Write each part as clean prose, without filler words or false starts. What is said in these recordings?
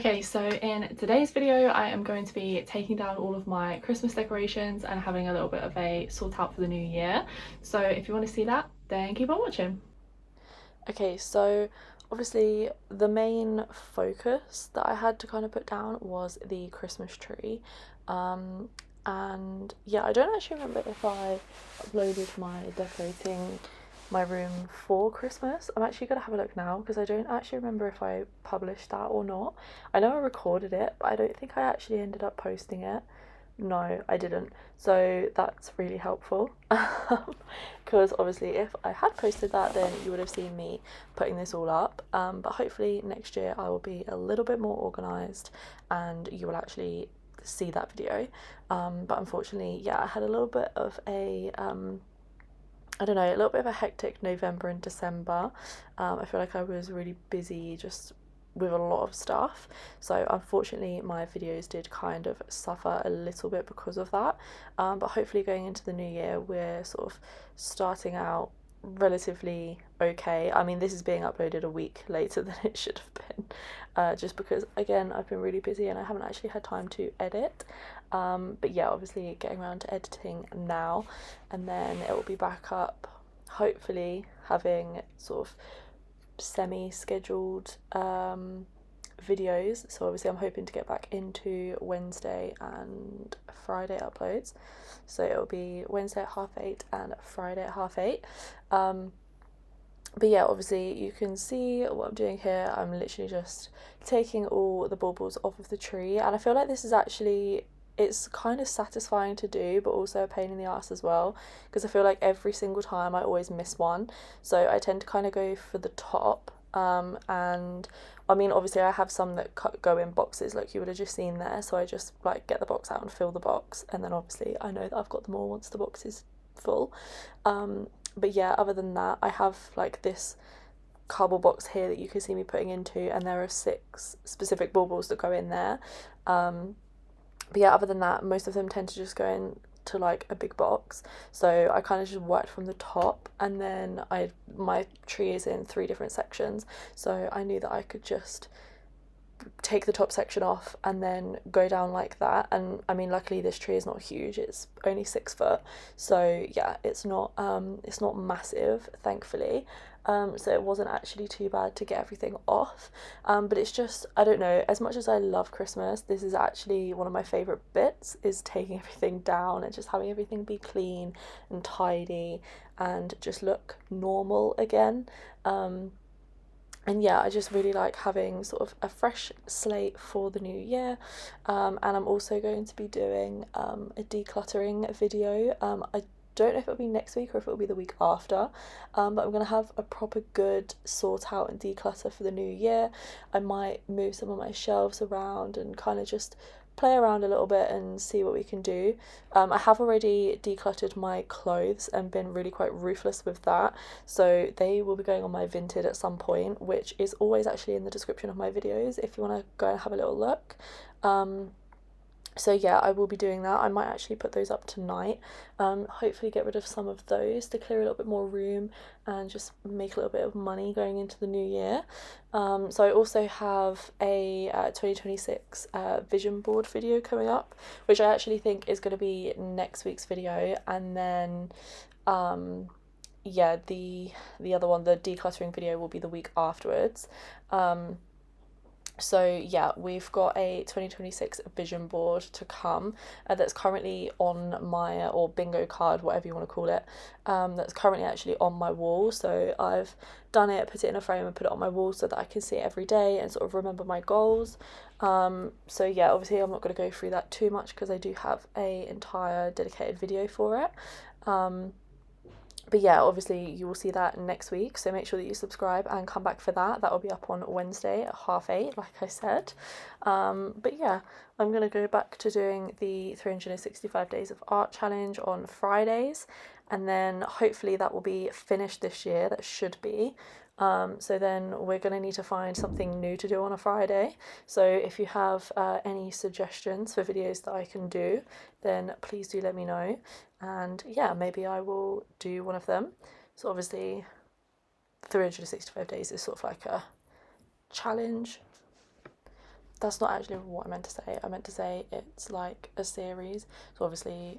Okay, so in today's video I am going to be taking down all of my Christmas decorations and having a little bit of a sort out for the new year. So if you want to see that, then keep on watching. Okay, so obviously the main focus that I had to kind of put down was the Christmas tree. And yeah, I don't actually remember if I uploaded my decorating my room for Christmas. I'm actually gonna have a look now because I don't actually remember if I published that or not. I know I recorded it, but I don't think I actually ended up posting it. No, I didn't. So that's really helpful. Because obviously, if I had posted that, then you would have seen me putting this all up. But hopefully, next year I will be a little bit more organised and you will actually see that video. But unfortunately, yeah, I had a little bit of a I don't know, a little bit of a hectic November and December. I feel like I was really busy just with a lot of stuff. So unfortunately, my videos did kind of suffer a little bit because of that. But hopefully, going into the new year, we're sort of starting out relatively okay. I mean, this is being uploaded a week later than it should have been, just because, again, I've been really busy and I haven't actually had time to edit. But yeah, obviously, getting around to editing now, and then it will be back up, hopefully, having sort of semi scheduled videos. So obviously I'm hoping to get back into Wednesday and Friday uploads. So it'll be Wednesday at 8:30 and Friday at 8:30. But yeah, obviously you can see what I'm doing here. I'm literally just taking all the baubles off of the tree, and I feel like this is actually, it's kind of satisfying to do but also a pain in the ass as well, because I feel like every single time I always miss one. So I tend to kind of go for the top, and I mean, obviously I have some that go in boxes like you would have just seen there, so I just like get the box out and fill the box, and then obviously I know that I've got them all once the box is full. But yeah, other than that, I have like this cardboard box here that you can see me putting into, and there are 6 specific baubles that go in there. But yeah, other than that, most of them tend to just go in to like a big box. So I kind of just worked from the top, and then my tree is in 3 different sections, so I knew that I could just take the top section off and then go down like that. And I mean, luckily this tree is not huge, it's only 6 foot, so yeah, it's not massive, thankfully. So it wasn't actually too bad to get everything off. But it's just, I don't know, as much as I love Christmas, this is actually one of my favorite bits, is taking everything down and just having everything be clean and tidy and just look normal again. And yeah, I just really like having sort of a fresh slate for the new year. And I'm also going to be doing a decluttering video. I don't know if it'll be next week or if it'll be the week after, but I'm going to have a proper good sort out and declutter for the new year. I might move some of my shelves around and kind of just play around a little bit and see what we can do. I have already decluttered my clothes and been really quite ruthless with that, so they will be going on my Vinted at some point, which is always actually in the description of my videos if you want to go and have a little look. So yeah, I will be doing that. I might actually put those up tonight. Hopefully get rid of some of those to clear a little bit more room and just make a little bit of money going into the new year. So I also have a 2026 vision board video coming up, which I actually think is going to be next week's video, and then yeah, the other one, the decluttering video, will be the week afterwards. So yeah, we've got a 2026 vision board to come, that's currently on my, or bingo card, whatever you want to call it, that's currently actually on my wall. So I've done it, put it in a frame and put it on my wall so that I can see it every day and sort of remember my goals. So yeah, obviously I'm not going to go through that too much because I do have a entire dedicated video for it. But yeah, obviously you will see that next week, so make sure that you subscribe and come back for that. That will be up on Wednesday at 8:30, like I said. But yeah, I'm going to go back to doing the 365 Days of Art challenge on Fridays, and then hopefully that will be finished this year. That should be. So then we're going to need to find something new to do on a Friday. So if you have any suggestions for videos that I can do, then please do let me know. And yeah, maybe I will do one of them. So obviously 365 days is sort of like a challenge. that's not actually what I meant to say. I meant to say it's like a series. So obviously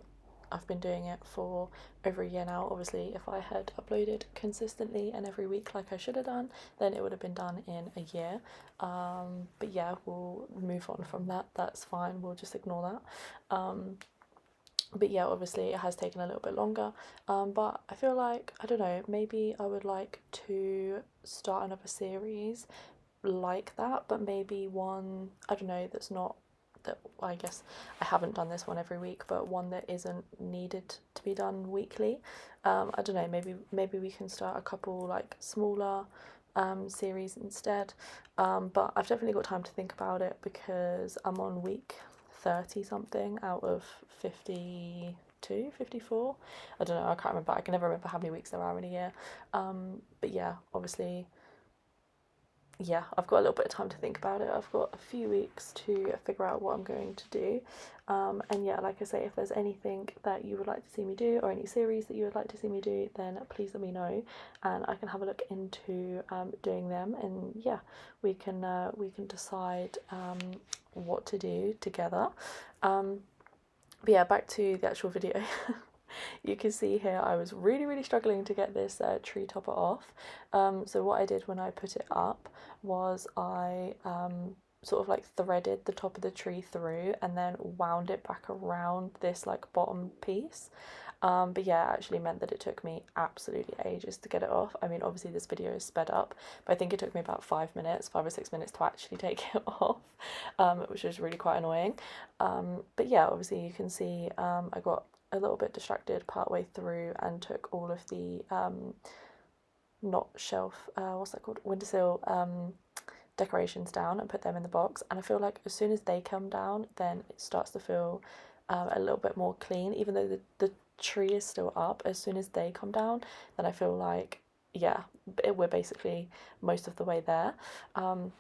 I've been doing it for over a year now. Obviously, if I had uploaded consistently and every week like I should have done, then it would have been done in a year. But yeah, we'll move on from that. That's fine. We'll just ignore that. But yeah, obviously it has taken a little bit longer. But I feel like, I don't know, maybe I would like to start another series like that, but maybe one, I don't know, that's not, that I guess I haven't done this one every week, but one that isn't needed to be done weekly. I don't know, maybe we can start a couple like smaller series instead. But I've definitely got time to think about it because I'm on week 30 something out of 52, 54. I don't know, I can't remember. I can never remember how many weeks there are in a year. But yeah, obviously, yeah, I've got a little bit of time to think about it. I've got a few weeks to figure out what I'm going to do. And yeah, like I say, if there's anything that you would like to see me do or any series that you would like to see me do, then please let me know and I can have a look into doing them. And yeah, we can decide what to do together. But yeah, back to the actual video. You can see here I was really struggling to get this tree topper off. So what I did when I put it up was I sort of like threaded the top of the tree through and then wound it back around this like bottom piece. But yeah, it actually meant that it took me absolutely ages to get it off. I mean, obviously this video is sped up, but I think it took me about 5 or 6 minutes to actually take it off, which was really quite annoying. But yeah, obviously you can see I got a little bit distracted partway through and took all of the not shelf, what's that called, windowsill decorations down and put them in the box. And I feel like as soon as they come down, then it starts to feel a little bit more clean, even though the tree is still up. As soon as they come down, then I feel like, yeah, we're basically most of the way there. And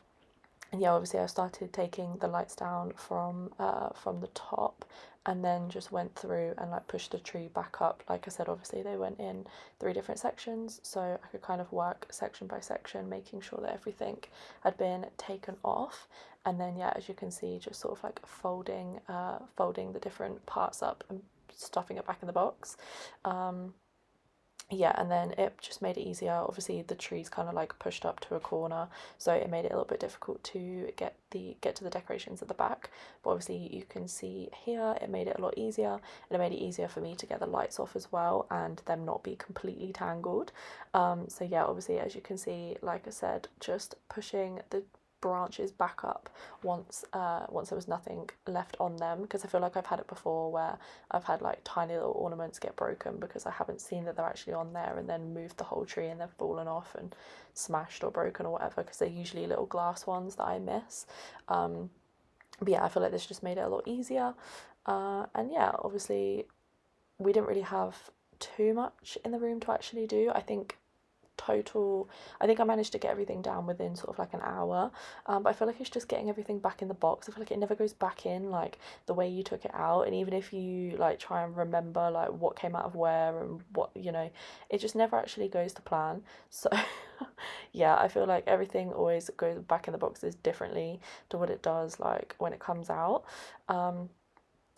yeah, obviously I started taking the lights down from the top and then just went through and like pushed the tree back up. Like I said, obviously they went in 3 different sections, so I could kind of work section by section, making sure that everything had been taken off. And then yeah, as you can see, just sort of like folding the different parts up and stuffing it back in the box. Yeah, and then it just made it easier. Obviously the tree's kind of like pushed up to a corner, so it made it a little bit difficult to get to the decorations at the back. But obviously you can see here it made it a lot easier, and it made it easier for me to get the lights off as well and them not be completely tangled. So yeah, obviously as you can see, like I said, just pushing the branches back up once there was nothing left on them, because I feel like I've had it before where I've had like tiny little ornaments get broken because I haven't seen that they're actually on there, and then moved the whole tree and they've fallen off and smashed or broken or whatever, because they're usually little glass ones that I miss. But yeah, I feel like this just made it a lot easier. And yeah, obviously we didn't really have too much in the room to actually do. I think I managed to get everything down within sort of like an hour, but I feel like it's just getting everything back in the box. I feel like it never goes back in like the way you took it out, and even if you like try and remember like what came out of where and what, you know, it just never actually goes to plan. So yeah, I feel like everything always goes back in the boxes differently to what it does like when it comes out.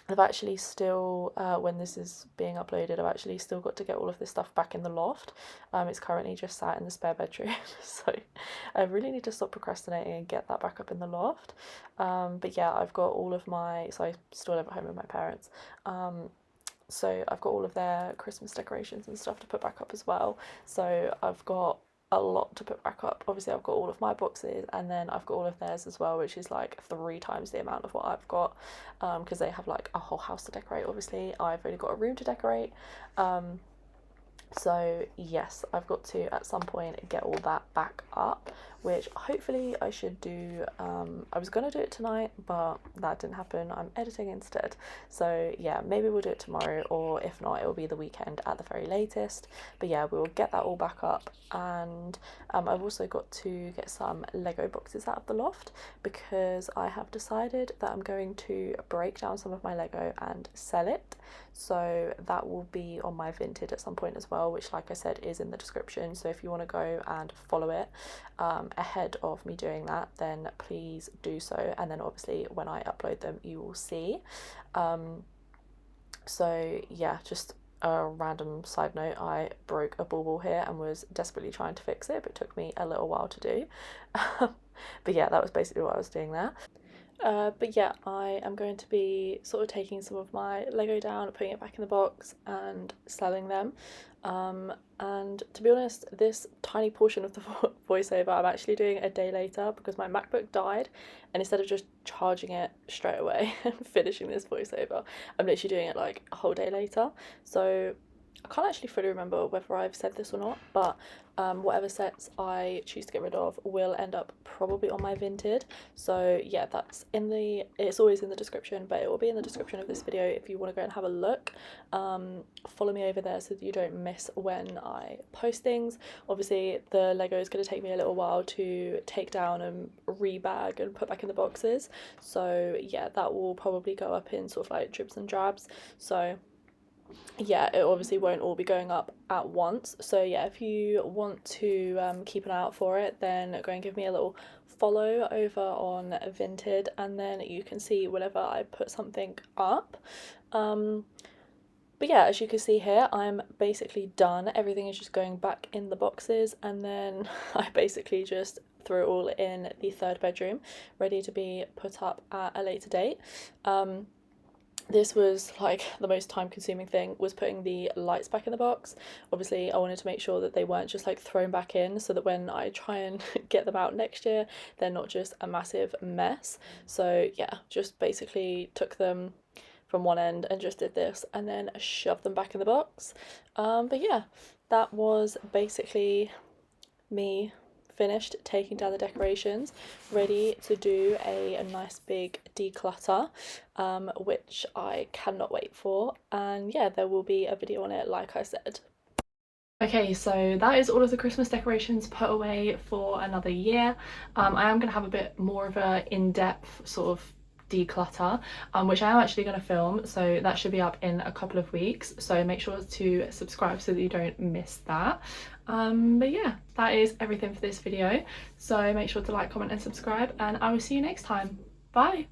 I've actually still, when this is being uploaded, I've actually still got to get all of this stuff back in the loft. It's currently just sat in the spare bedroom, so I really need to stop procrastinating and get that back up in the loft. But yeah, I've got all of so I still live at home with my parents. So I've got all of their Christmas decorations and stuff to put back up as well. So I've got a lot to put back up. Obviously I've got all of my boxes, and then I've got all of theirs as well, which is like 3 times the amount of what I've got, because they have like a whole house to decorate. Obviously I've only got a room to decorate. So yes, I've got to at some point get all that back up, which hopefully I should do. I was gonna do it tonight, but that didn't happen. I'm editing instead. So yeah, maybe we'll do it tomorrow, or if not, it will be the weekend at the very latest. But yeah, we will get that all back up. And I've also got to get some Lego boxes out of the loft, because I have decided that I'm going to break down some of my Lego and sell it. So that will be on my Vinted at some point as well. well, which like I said is in the description. So if you want to go and follow it ahead of me doing that, then please do so, and then obviously when I upload them you will see. So yeah, just a random side note, I broke a bauble here and was desperately trying to fix it, but it took me a little while to do. But yeah, that was basically what I was doing there. But yeah, I am going to be sort of taking some of my Lego down, putting it back in the box and selling them. And to be honest, this tiny portion of the voiceover I'm actually doing a day later because my MacBook died, and instead of just charging it straight away and finishing this voiceover, I'm literally doing it like a whole day later. So I can't actually fully remember whether I've said this or not, but whatever sets I choose to get rid of will end up probably on my Vinted. So yeah, it's always in the description, but it will be in the description of this video if you want to go and have a look. Follow me over there so that you don't miss when I post things. Obviously the Lego is going to take me a little while to take down and rebag and put back in the boxes, so yeah, that will probably go up in sort of like dribs and drabs. So yeah, it obviously won't all be going up at once. So yeah, if you want to keep an eye out for it, then go and give me a little follow over on Vinted, and then you can see whenever I put something up. But yeah, as you can see here, I'm basically done. Everything is just going back in the boxes, and then I basically just threw it all in the third bedroom, ready to be put up at a later date. This was like the most time consuming thing, was putting the lights back in the box. Obviously I wanted to make sure that they weren't just like thrown back in, so that when I try and get them out next year they're not just a massive mess. So yeah, just basically took them from one end and just did this and then shoved them back in the box. But yeah, that was basically me finished taking down the decorations, ready to do a nice big declutter, which I cannot wait for. And yeah, there will be a video on it like I said. Okay, so that is all of the Christmas decorations put away for another year. I am going to have a bit more of a in-depth sort of declutter, which I am actually going to film, so that should be up in a couple of weeks, so make sure to subscribe so that you don't miss that. But yeah, that is everything for this video, so make sure to like, comment and subscribe, and I will see you next time. Bye.